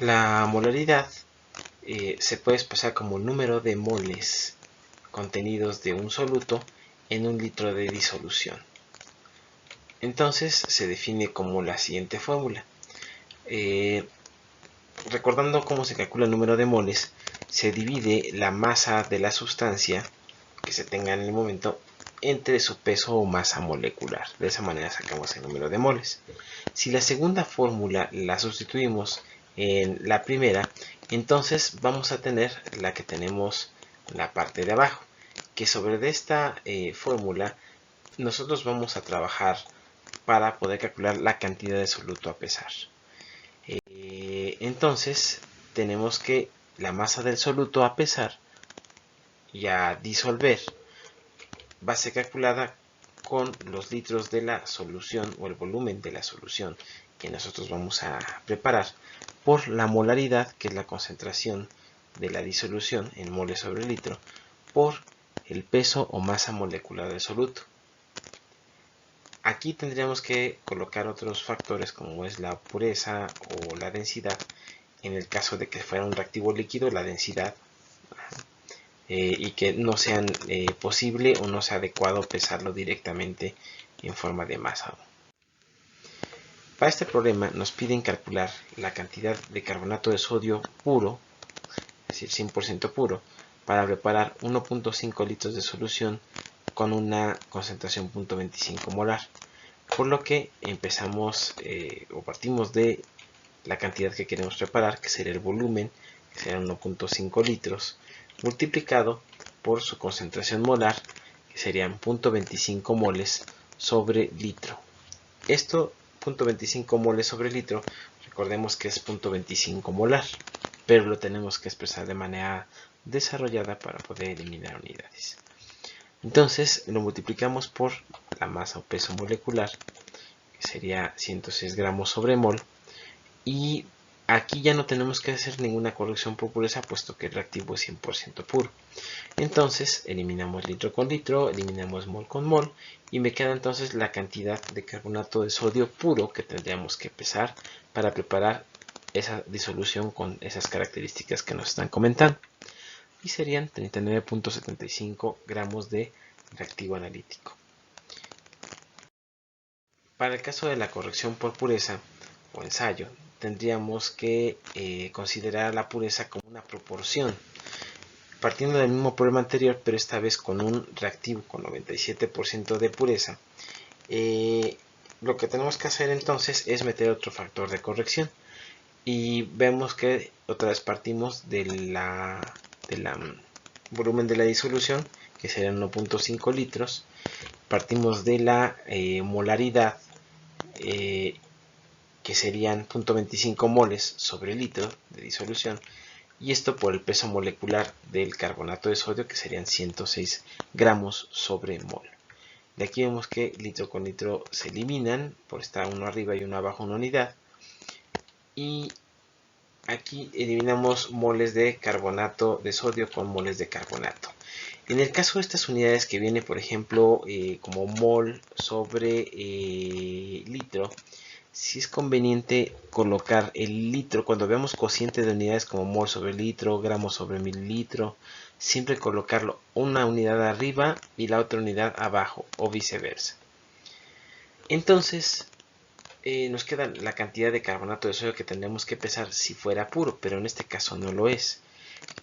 La molaridad se puede expresar como el número de moles contenidos de un soluto en un litro de disolución. Entonces se define como la siguiente fórmula. Recordando cómo se calcula el número de moles, se divide la masa de la sustancia que se tenga en el momento entre su peso o masa molecular. De esa manera sacamos el número de moles. Si la segunda fórmula la sustituimos en la primera, entonces vamos a tener la que tenemos en la parte de abajo, que sobre esta fórmula nosotros vamos a trabajar para poder calcular la cantidad de soluto a pesar. Entonces tenemos que la masa del soluto a pesar y a disolver va a ser calculada con los litros de la solución o el volumen de la solución que nosotros vamos a preparar por la molaridad, que es la concentración de la disolución en moles sobre litro, por el peso o masa molecular del soluto. Aquí tendríamos que colocar otros factores como es la pureza o la densidad. En el caso de que fuera un reactivo líquido, la densidad, y que no sea posible o no sea adecuado pesarlo directamente en forma de masa. Para este problema nos piden calcular la cantidad de carbonato de sodio puro, es decir, 100% puro, para preparar 1.5 litros de solución con una concentración 0.25 molar. Por lo que empezamos o partimos de la cantidad que queremos preparar, que sería el volumen, que será 1.5 litros, multiplicado por su concentración molar, que serían 0.25 moles sobre litro. Esto, 0.25 moles sobre litro, recordemos que es 0.25 molar, pero lo tenemos que expresar de manera desarrollada para poder eliminar unidades. Entonces lo multiplicamos por la masa o peso molecular, que sería 106 gramos sobre mol, y aquí ya no tenemos que hacer ninguna corrección por pureza, puesto que el reactivo es 100% puro. Entonces eliminamos litro con litro, eliminamos mol con mol, y me queda entonces la cantidad de carbonato de sodio puro que tendríamos que pesar para preparar esa disolución con esas características que nos están comentando. Y serían 39.75 gramos de reactivo analítico. Para el caso de la corrección por pureza o ensayo, tendríamos que considerar la pureza como una proporción, partiendo del mismo problema anterior, pero esta vez con un reactivo con 97% de pureza. Lo que tenemos que hacer entonces es meter otro factor de corrección, y vemos que otra vez partimos de la volumen de la disolución, que serían 1.5 litros, partimos de la molaridad, que serían 0.25 moles sobre litro de disolución, y esto por el peso molecular del carbonato de sodio, que serían 106 gramos sobre mol. De aquí vemos que litro con litro se eliminan, por estar uno arriba y uno abajo una unidad, y aquí eliminamos moles de carbonato de sodio con moles de carbonato. En el caso de estas unidades que viene, por ejemplo, como mol sobre litro, si es conveniente colocar el litro, cuando veamos cociente de unidades como mol sobre litro, gramos sobre mililitro, siempre colocarlo una unidad arriba y la otra unidad abajo, o viceversa. Entonces nos queda la cantidad de carbonato de sodio que tendríamos que pesar si fuera puro, pero en este caso no lo es.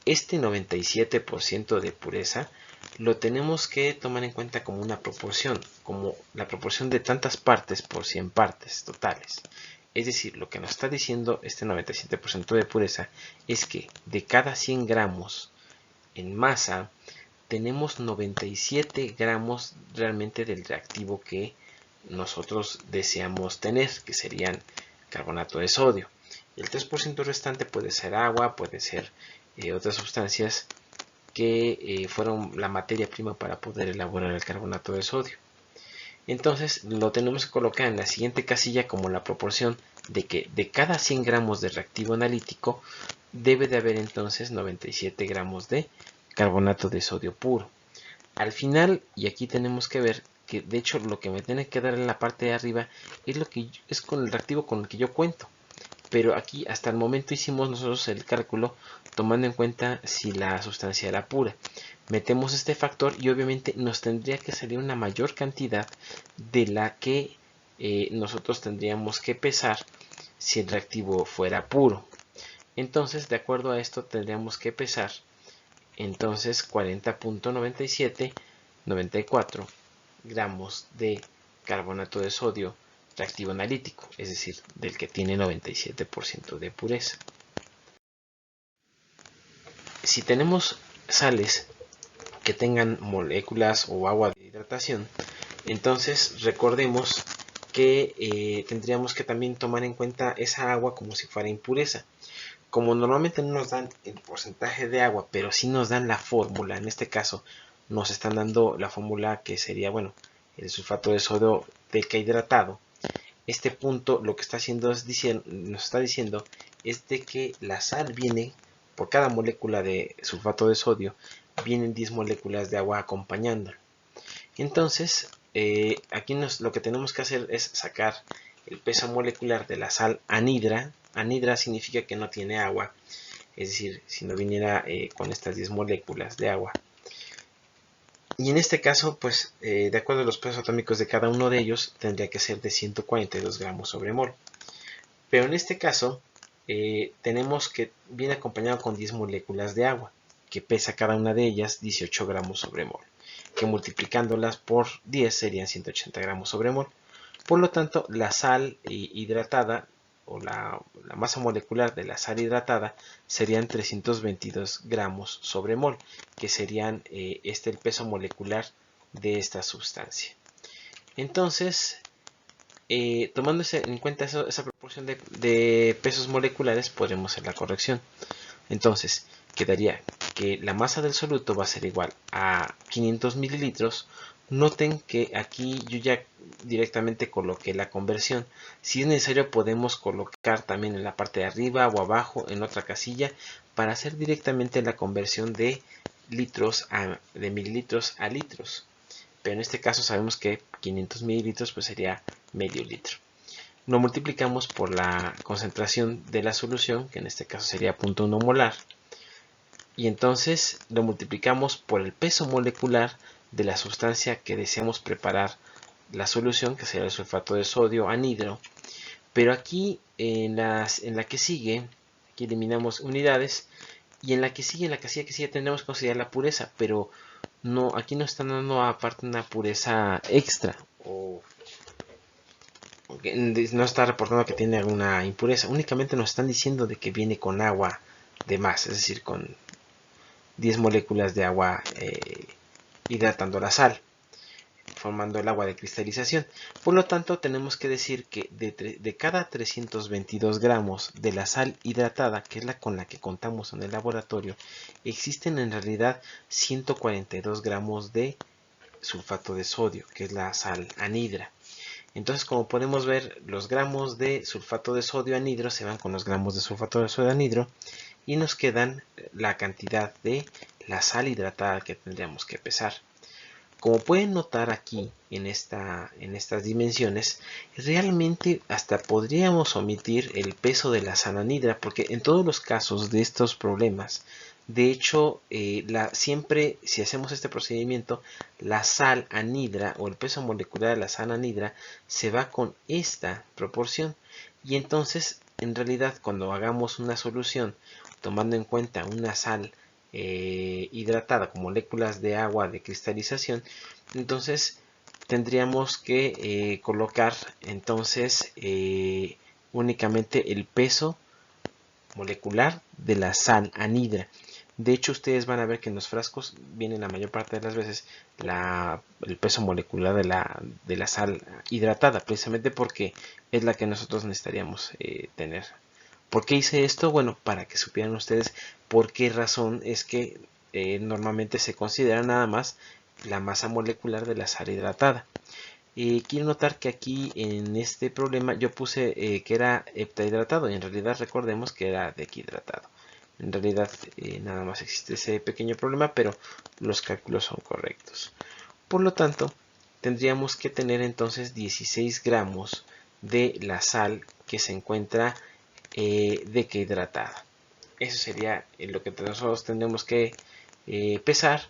Este 97% de pureza lo tenemos que tomar en cuenta como una proporción, como la proporción de tantas partes por 100 partes totales. Es decir, lo que nos está diciendo este 97% de pureza es que de cada 100 gramos en masa, tenemos 97 gramos realmente del reactivo que nosotros deseamos tener, que serían carbonato de sodio. El 3% restante puede ser agua, puede ser otras sustancias que fueron la materia prima para poder elaborar el carbonato de sodio. Entonces lo tenemos que colocar en la siguiente casilla como la proporción de que de cada 100 gramos de reactivo analítico debe de haber entonces 97 gramos de carbonato de sodio puro. Al final, y aquí tenemos que ver que de hecho lo que me tiene que dar en la parte de arriba es lo que es con el reactivo con el que yo cuento. pero aquí hasta el momento hicimos nosotros el cálculo tomando en cuenta si la sustancia era pura. Metemos este factor y obviamente nos tendría que salir una mayor cantidad de la que nosotros tendríamos que pesar si el reactivo fuera puro. Entonces, de acuerdo a esto, tendríamos que pesar entonces 40.9794 gramos de carbonato de sodio reactivo analítico, es decir, del que tiene 97% de pureza. Si tenemos sales que tengan moléculas o agua de hidratación, entonces recordemos que tendríamos que también tomar en cuenta esa agua como si fuera impureza. Como normalmente no nos dan el porcentaje de agua, pero sí nos dan la fórmula, en este caso nos están dando la fórmula que sería, bueno, el sulfato de sodio decahidratado. Este punto lo que está haciendo es nos está diciendo es de que la sal viene, por cada molécula de sulfato de sodio, vienen 10 moléculas de agua acompañándola. Entonces, aquí lo que tenemos que hacer es sacar el peso molecular de la sal anhidra. Anhidra significa que no tiene agua, es decir, si no viniera con estas 10 moléculas de agua. Y en este caso, pues, de acuerdo a los pesos atómicos de cada uno de ellos, tendría que ser de 142 gramos sobre mol. Pero en este caso, tenemos que viene acompañado con 10 moléculas de agua, que pesa cada una de ellas 18 gramos sobre mol, que multiplicándolas por 10 serían 180 gramos sobre mol. Por lo tanto, la sal hidratada o la masa molecular de la sal hidratada serían 322 gramos sobre mol, que serían el peso molecular de esta sustancia. Entonces, tomando en cuenta esa proporción de pesos moleculares, podremos hacer la corrección. Entonces, quedaría que la masa del soluto va a ser igual a 500 mililitros. Noten que aquí yo ya directamente coloqué la conversión. Si es necesario, podemos colocar también en la parte de arriba o abajo en otra casilla para hacer directamente la conversión de mililitros a litros. Pero en este caso sabemos que 500 mililitros pues sería medio litro. Lo multiplicamos por la concentración de la solución, que en este caso sería 0.1 molar. Y entonces lo multiplicamos por el peso molecular de la sustancia que deseamos preparar la solución, que sería el sulfato de sodio anhidro. Pero aquí en la que sigue, aquí eliminamos unidades, y en la que sigue, en la casilla que sigue, tendremos que considerar la pureza, pero no, aquí nos están dando aparte una pureza extra, o no está reportando que tiene alguna impureza, únicamente nos están diciendo de que viene con agua de más, es decir, con 10 moléculas de agua hidratando la sal, formando el agua de cristalización. Por lo tanto, tenemos que decir que de cada 322 gramos de la sal hidratada, que es la con la que contamos en el laboratorio, existen en realidad 142 gramos de sulfato de sodio, que es la sal anhidra. Entonces, como podemos ver, los gramos de sulfato de sodio anhidro se van con los gramos de sulfato de sodio anhidro y nos quedan la cantidad de la sal hidratada que tendríamos que pesar. Como pueden notar aquí en estas dimensiones, realmente hasta podríamos omitir el peso de la sal anhidra, porque en todos los casos de estos problemas, de hecho, siempre si hacemos este procedimiento, la sal anhidra o el peso molecular de la sal anhidra se va con esta proporción. Y entonces, en realidad, cuando hagamos una solución tomando en cuenta una sal hidratada con moléculas de agua de cristalización, entonces tendríamos que colocar entonces únicamente el peso molecular de la sal anhidra. De hecho, ustedes van a ver que en los frascos viene la mayor parte de las veces el peso molecular de la sal hidratada, precisamente porque es la que nosotros necesitaríamos tener. ¿Por qué hice esto? Bueno, para que supieran ustedes por qué razón es que normalmente se considera nada más la masa molecular de la sal hidratada. Quiero notar que aquí en este problema yo puse que era heptahidratado y en realidad recordemos que era deshidratado. En realidad nada más existe ese pequeño problema, pero los cálculos son correctos. Por lo tanto, tendríamos que tener entonces 16 gramos de la sal que se encuentra de que hidratada. Eso sería lo que nosotros tendremos que pesar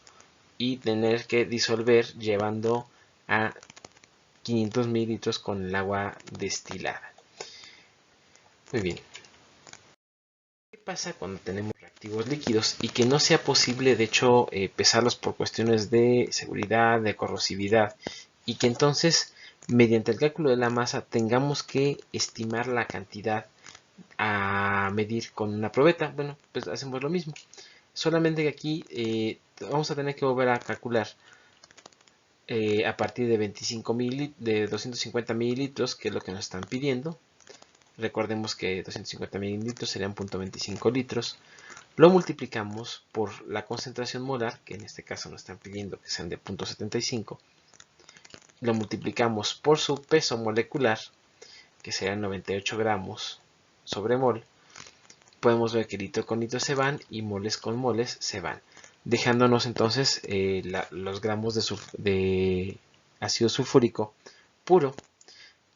y tener que disolver llevando a 500 mililitros con el agua destilada. Muy bien. ¿Qué pasa cuando tenemos reactivos líquidos y que no sea posible, de hecho, pesarlos por cuestiones de seguridad, de corrosividad, y que entonces, mediante el cálculo de la masa, tengamos que estimar la cantidad a medir con una probeta? Bueno, pues hacemos lo mismo. Solamente que aquí vamos a tener que volver a calcular a partir de 25 de 250 mililitros, que es lo que nos están pidiendo. Recordemos que 250 mililitros serían 0.25 litros. Lo multiplicamos por la concentración molar, que en este caso nos están pidiendo que sean de 0.75. Lo multiplicamos por su peso molecular, que serían 98 gramos sobre mol. Podemos ver que litro con litro se van y moles con moles se van, dejándonos entonces los gramos de ácido sulfúrico puro.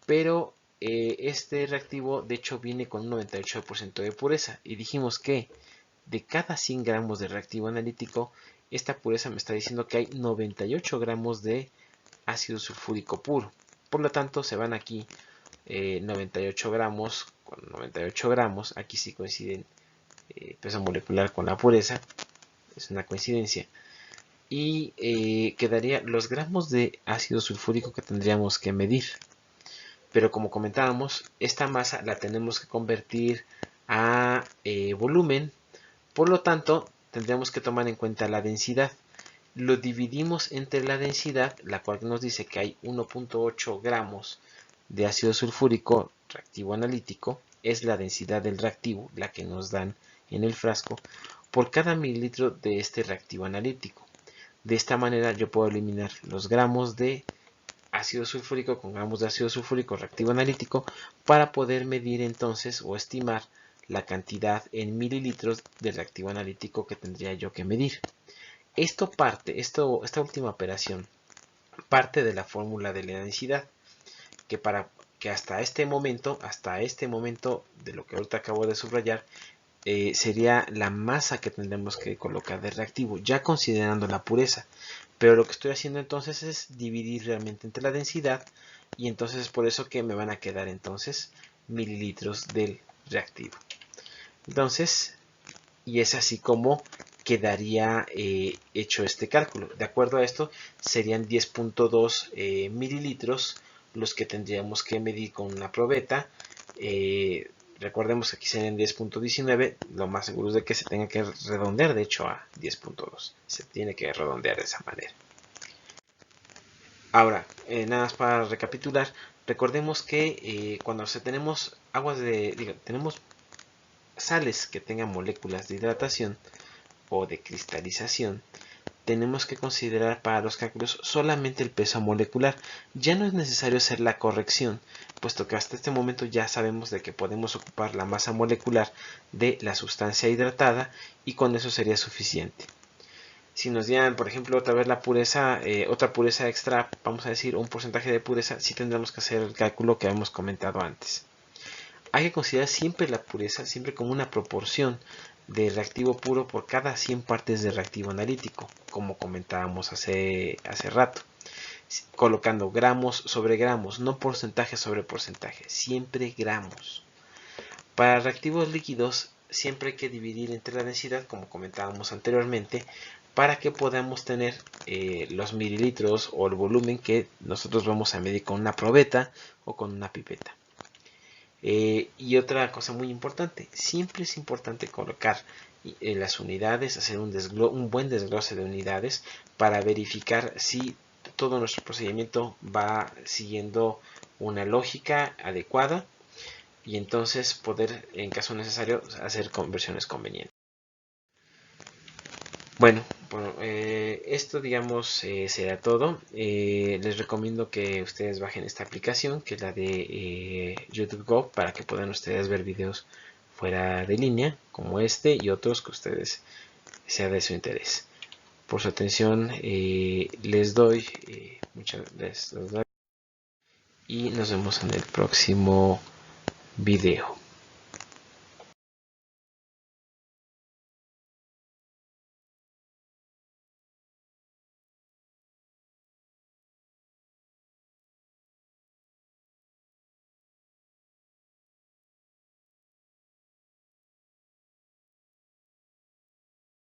Pero este reactivo de hecho viene con un 98% de pureza, y dijimos que de cada 100 gramos de reactivo analítico, esta pureza me está diciendo que hay 98 gramos de ácido sulfúrico puro. Por lo tanto, se van aquí 98 gramos con 98 gramos. Aquí sí coinciden peso molecular con la pureza. Es una coincidencia. Y quedaría los gramos de ácido sulfúrico que tendríamos que medir. Pero como comentábamos, esta masa la tenemos que convertir a volumen. Por lo tanto, tendríamos que tomar en cuenta la densidad. Lo dividimos entre la densidad, la cual nos dice que hay 1.8 gramos de ácido sulfúrico reactivo analítico. Es la densidad del reactivo, la que nos dan en el frasco, por cada mililitro de este reactivo analítico. De esta manera yo puedo eliminar los gramos de ácido sulfúrico con gramos de ácido sulfúrico reactivo analítico para poder medir entonces o estimar la cantidad en mililitros de reactivo analítico que tendría yo que medir. Esta última operación parte de la fórmula de la densidad, que hasta este momento de lo que ahorita acabo de subrayar, sería la masa que tendremos que colocar de reactivo, ya considerando la pureza. Pero lo que estoy haciendo entonces es dividir realmente entre la densidad, y entonces es por eso que me van a quedar entonces mililitros del reactivo. Entonces, y es así como quedaría hecho este cálculo. De acuerdo a esto, serían 10.2 mililitros los que tendríamos que medir con una probeta. Recordemos que aquí serían 10.19, lo más seguro es de que se tenga que redondear, de hecho, a 10.2. Se tiene que redondear de esa manera. Ahora, nada más para recapitular, recordemos que cuando tenemos tenemos sales que tengan moléculas de hidratación o de cristalización, tenemos que considerar para los cálculos solamente el peso molecular. Ya no es necesario hacer la corrección, puesto que hasta este momento ya sabemos de que podemos ocupar la masa molecular de la sustancia hidratada, y con eso sería suficiente. Si nos dieran, por ejemplo, otra vez la pureza, otra pureza extra, vamos a decir un porcentaje de pureza, sí tendremos que hacer el cálculo que habíamos comentado antes. Hay que considerar siempre la pureza, siempre como una proporción de reactivo puro por cada 100 partes de reactivo analítico, como comentábamos hace rato, colocando gramos sobre gramos, no porcentaje sobre porcentaje, siempre gramos. Para reactivos líquidos siempre hay que dividir entre la densidad, como comentábamos anteriormente, para que podamos tener los mililitros o el volumen que nosotros vamos a medir con una probeta o con una pipeta. Y otra cosa muy importante, siempre es importante colocar las unidades, hacer un buen desglose de unidades para verificar si todo nuestro procedimiento va siguiendo una lógica adecuada, y entonces poder, en caso necesario, hacer conversiones convenientes. Bueno, esto digamos será todo. Les recomiendo que ustedes bajen esta aplicación, que es la de YouTube Go, para que puedan ustedes ver videos fuera de línea como este y otros que ustedes sea de su interés. Por su atención les doy muchas gracias y nos vemos en el próximo video.